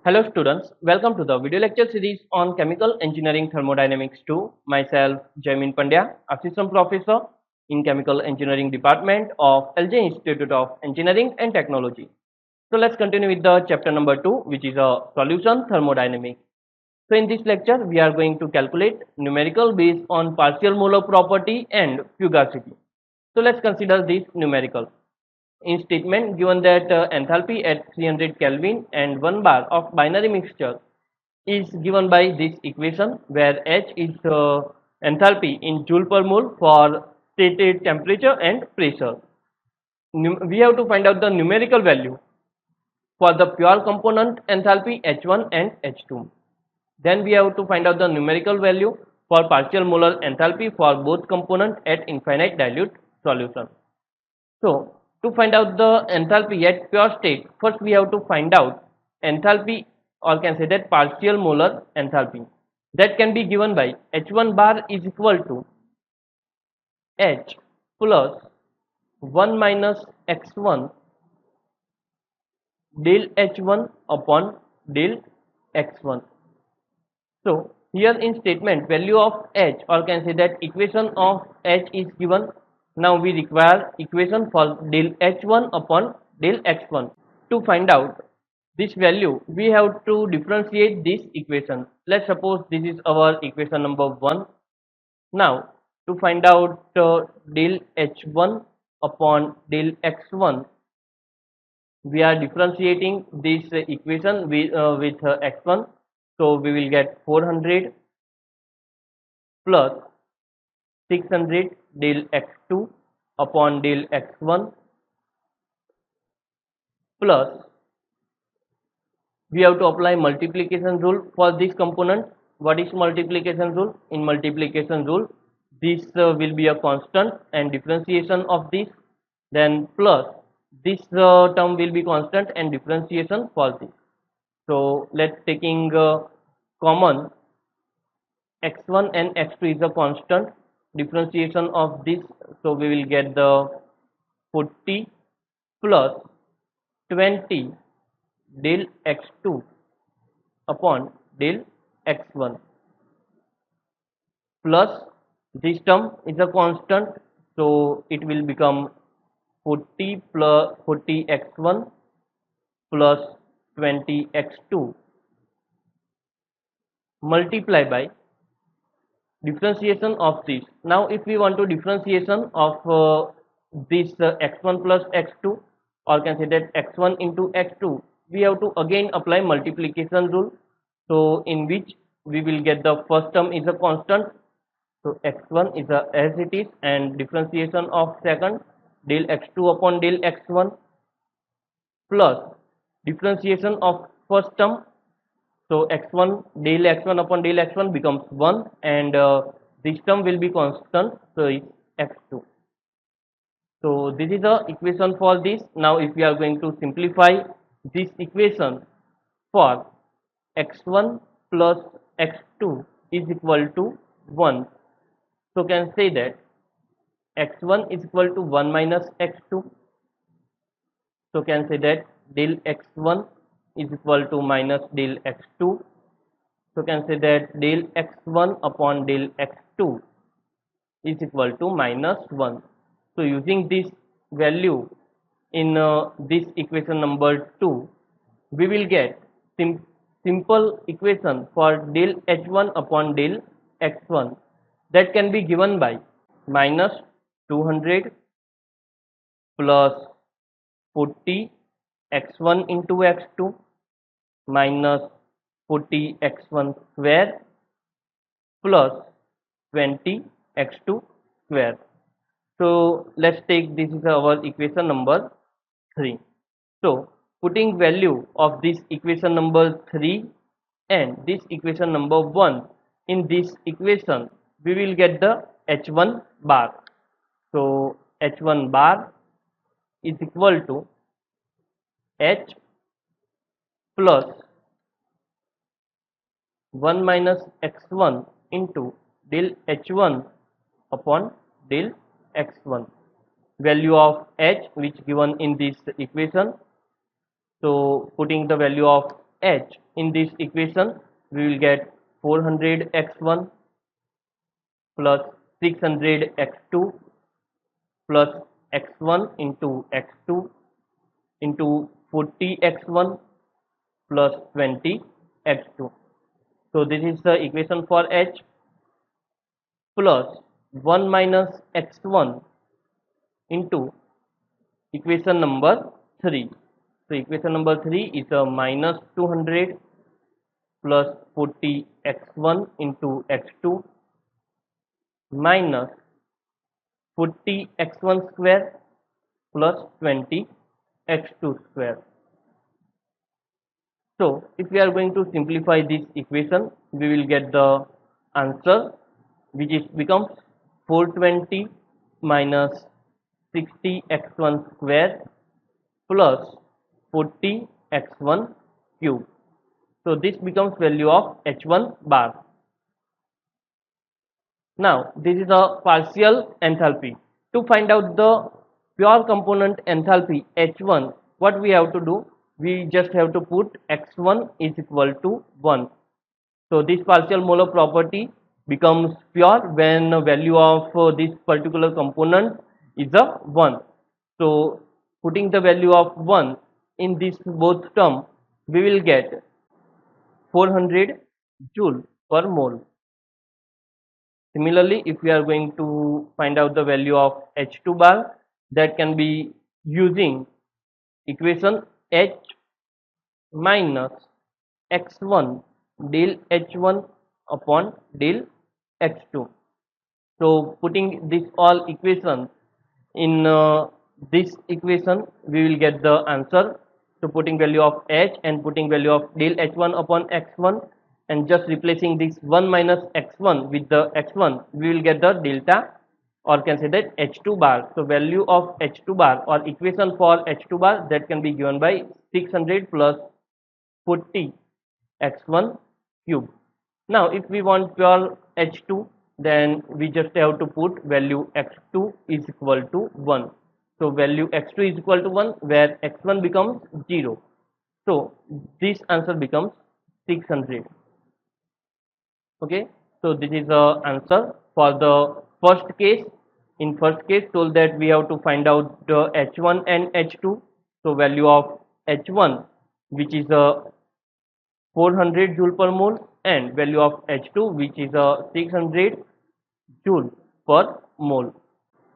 Hello students, welcome to the video lecture series on Chemical Engineering Thermodynamics 2. Myself Jaimin Pandya, Assistant Professor in Chemical Engineering Department of LJIET Institute of Engineering and Technology. So let's continue with the chapter number 2, which is a solution thermodynamics. So in this lecture we are going to calculate numerical based on partial molar property and fugacity. So let's consider this numerical. In statement given that enthalpy at 300 Kelvin and 1 bar of binary mixture is given by this equation, where H is enthalpy in joule per mole for stated temperature and pressure. We have to find out the numerical value for the pure component enthalpy H1 and H2. Then we have to find out the numerical value for partial molar enthalpy for both components at infinite dilute solution. So to find out the enthalpy at pure state, first we have to find out enthalpy, or can say that partial molar enthalpy, that can be given by H1 bar is equal to H plus 1 minus X1 del H1 upon del X1. So here in statement value of H, or can say that equation of H is given. Now we require equation for del H1 upon del X1. To find out this value, we have to differentiate this equation. Let's suppose this is our equation number 1. Now to find out del H1 upon del X1, we are differentiating this equation with X1. So we will get 400 plus 600 del X2 upon del X1 plus we have to apply multiplication rule for this component. What is multiplication rule? In multiplication rule, this will be a constant and differentiation of this, then plus this term will be constant and differentiation for this. So let's taking common x1 and x2 is a constant, differentiation of this, so we will get the 40 plus 20 del x2 upon del x1 plus this term is a constant, so it will become 40 plus 40 x1 plus 20 x2 multiply by differentiation of this. Now if we want to differentiation of this x1 plus x2, or can say that x1 into x2, we have to again apply multiplication rule, so in which we will get the first term is a constant, so x1 is as it is, and differentiation of second del x2 upon del x1 plus differentiation of first term, so x1 del x1 upon del x1 becomes 1, and this term will be constant, so it's x2. So this is the equation for this. Now if we are going to simplify this equation for x1 plus x2 is equal to 1, so can say that x1 is equal to 1 minus x2, so can say that del x1 is equal to minus del x2, so can say that del x1 upon del x2 is equal to minus 1. So using this value in this equation number 2, we will get simple equation for del h1 upon del x1, that can be given by minus 200 plus 40 x1 into x2 minus 40 x1 square plus 20 x2 square. So let's take this is our equation number 3. So putting value of this equation number 3 and this equation number 1 in this equation, we will get the h1 bar. So h1 bar is equal to h plus 1 minus x1 into del h1 upon del x1, value of h which given in this equation. So putting the value of h in this equation, we will get 400x1 plus 600x2 plus x1 into x2 into 40x1 plus 20x2. So this is the equation for h, plus 1 minus x1 into equation number 3. So equation number 3 is a minus 200 plus 40x1 into x2 minus 40x1 square plus 20x2 square. So if we are going to simplify this equation, we will get the answer, which is becomes 420 minus 60x1 square plus 40x1 cube. So this becomes value of h1 bar. Now this is a partial enthalpy. To find out the pure component enthalpy h1, what we have to do? We just have to put x1 is equal to 1. So this partial molar property becomes pure when the value of this particular component is a 1. So putting the value of 1 in this both term, we will get 400 joule per mole. Similarly, if we are going to find out the value of h2 bar, that can be using equation h minus x1 del h1 upon del x2. So putting this all equations in this equation, we will get the answer. So putting value of h and putting value of del h1 upon x1 and just replacing this 1 minus x1 with the x1, we will get the delta, or can say that h2 bar. So value of h2 bar or equation for h2 bar, that can be given by 600 plus 40 x1 cube. Now if we want pure h2, then we just have to put value x2 is equal to 1. So value x2 is equal to 1 where x1 becomes 0. So this answer becomes 600. Okay, so this is the answer for the first case. In first case told that we have to find out the h1 and h2. So value of h1, which is a 400 joule per mole, and value of h2, which is a 600 joule per mole.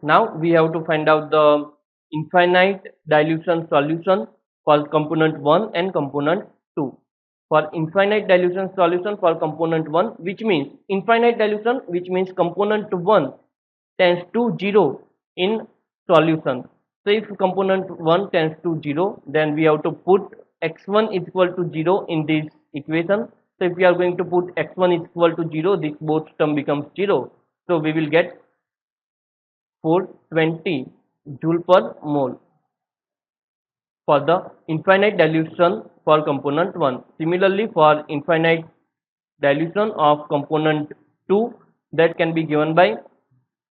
Now we have to find out the infinite dilution solution for component 1 and component 2. For infinite dilution solution for component 1, which means infinite dilution, which means component 1 tends to 0 in solution. So if component 1 tends to 0, then we have to put x1 is equal to 0 in this equation. So if we are going to put x1 is equal to 0, this both term becomes 0. So we will get 420 joule per mole for the infinite dilution for component 1. Similarly, for infinite dilution of component 2, that can be given by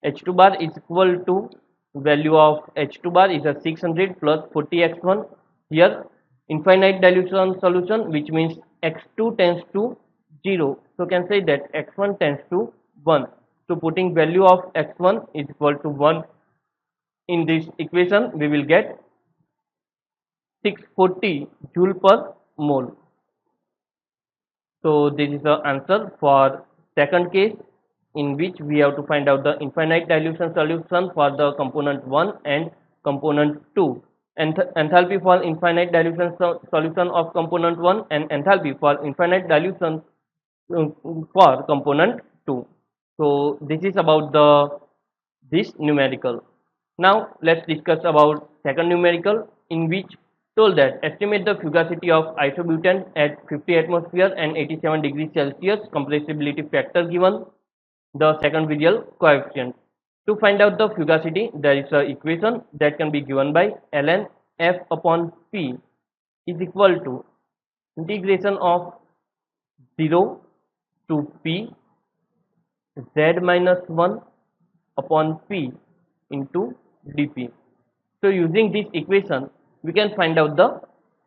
h2 bar is equal to value of h2 bar is a 600 plus 40x1. Here infinite dilution solution, which means x2 tends to 0. So can say that x1 tends to 1. So putting value of x1 is equal to 1 in this equation, we will get 640 joule per mole. So this is the answer for second case, in which we have to find out the infinite dilution solution for the component 1 and component 2. Enthalpy for infinite dilution solution of component 1 and enthalpy for infinite dilution for component 2. So this is about this numerical. Now let's discuss about second numerical, in which told that estimate the fugacity of isobutane at 50 atmosphere and 87 degrees Celsius, compressibility factor given, the second visual coefficient. To find out the fugacity, there is an equation that can be given by ln f upon p is equal to integration of 0 to p z minus 1 upon p into dp. So using this equation, we can find out the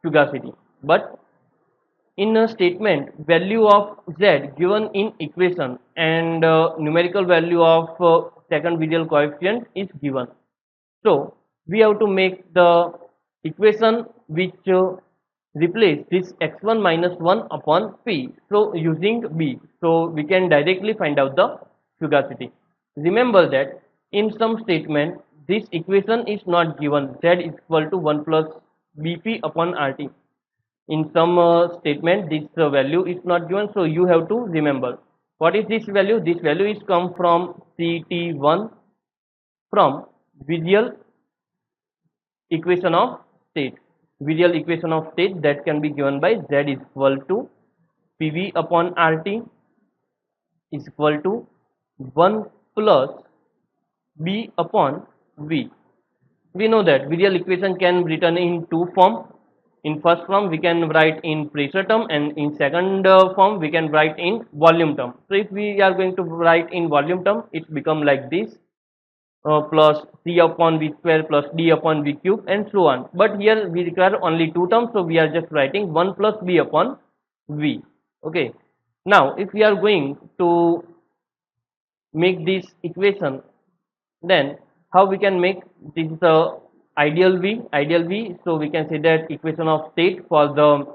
fugacity. But in a statement value of z given in equation and numerical value of second visual coefficient is given. So we have to make the equation which replace this x1 minus 1 upon p. So using b, so we can directly find out the fugacity. Remember that in some statement this equation is not given, z is equal to 1 plus bp upon rt. In some statement this value is not given, so you have to remember what is this value. This value is come from ct1 from visual equation of state. Visual equation of state that can be given by z is equal to pv upon rt is equal to 1 plus b upon v. We know that visual equation can be written in two form. In first form we can write in pressure term, and in second form we can write in volume term. So if we are going to write in volume term, it become like this, plus c upon v square plus d upon v cube and so on. But here we require only two terms, so we are just writing 1 plus b upon v. Okay. Now if we are going to make this equation, then how we can make this is the ideal v. So we can say that equation of state for the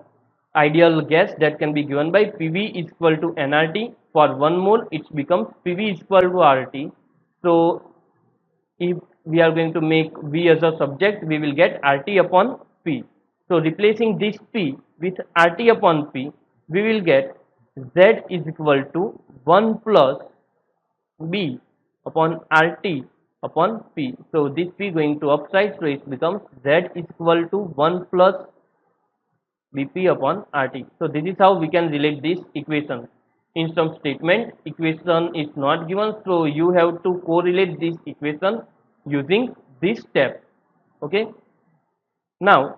ideal gas that can be given by pv is equal to nRT. For 1 mole it becomes pv is equal to RT. So if we are going to make v as a subject, we will get RT upon P. So replacing this P with RT upon P, we will get Z is equal to 1 plus B upon RT upon P. So this P going to upside, so it becomes Z is equal to 1 plus BP upon RT. So this is how we can relate this equation. In some statement equation is not given, so you have to correlate this equation using this step. Okay. Now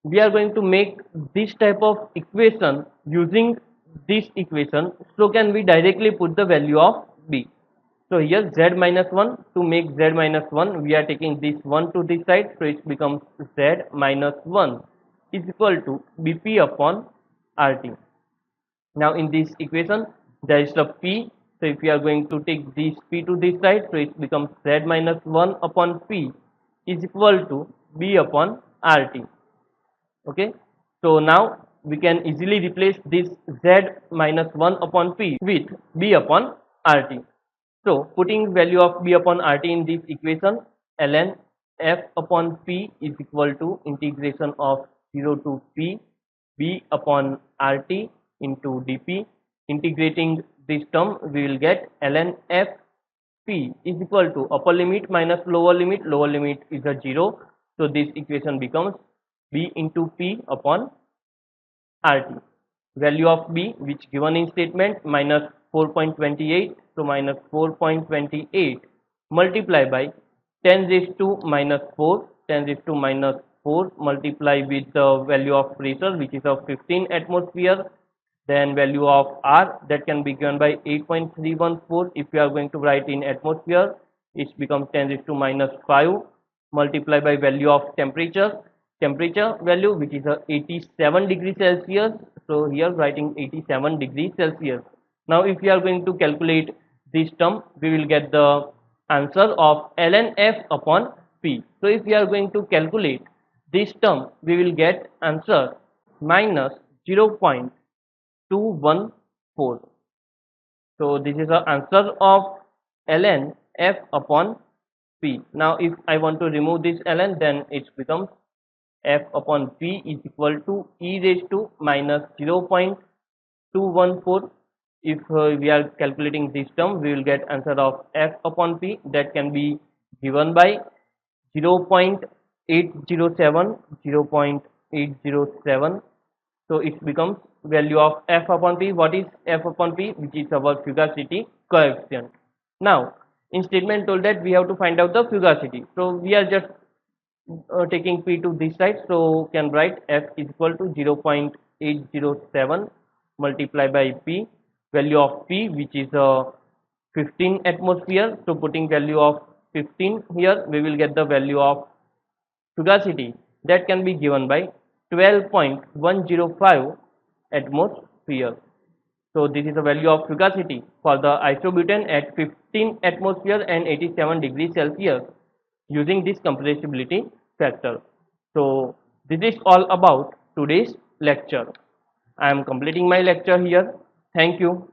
we are going to make this type of equation using this equation. So can we directly put the value of b? So here z minus 1, to make z minus 1 we are taking this 1 to this side, so it becomes z minus 1 is equal to bp upon rt. Now in this equation there is a p, so if we are going to take this p to this side, so it becomes z minus 1 upon p is equal to b upon rt. Okay, so now we can easily replace this z minus 1 upon p with b upon rt. So putting value of b upon rt in this equation, ln f upon p is equal to integration of 0 to p b upon rt into dp. Integrating this term we will get ln f p is equal to upper limit minus lower limit is a 0, so this equation becomes b into p upon rt. Value of b which given in statement minus 4.28, so minus 4.28 multiply by 10 raised to minus 4, 10 raised to minus 4 multiply with the value of pressure which is of 15 atmosphere, then value of r that can be given by 8.314. if we are going to write in atmosphere, it becomes 10 raised to minus 5 multiply by value of temperature value which is 87 degrees Celsius. So here writing 87 degrees Celsius. Now if we are going to calculate this term, we will get the answer of ln f upon p. So if we are going to calculate this term, we will get answer minus 0.214. So this is the answer of ln f upon p. Now if I want to remove this ln, then it becomes f upon p is equal to e raised to minus 0.214. If we are calculating this term, we will get answer of f upon p that can be given by 0.807. So it becomes value of f upon p. What is f upon p? Which is our fugacity coefficient. Now in statement told that we have to find out the fugacity, so we are just taking p to this side, so can write f is equal to 0.807 multiply by p, value of p which is 15 atmosphere. So putting value of 15 here, we will get the value of fugacity that can be given by 12.105 atmosphere. So this is the value of fugacity for the isobutane at 15 atmosphere and 87 degrees Celsius using this compressibility factor. So this is all about today's lecture. I am completing my lecture here. Thank you.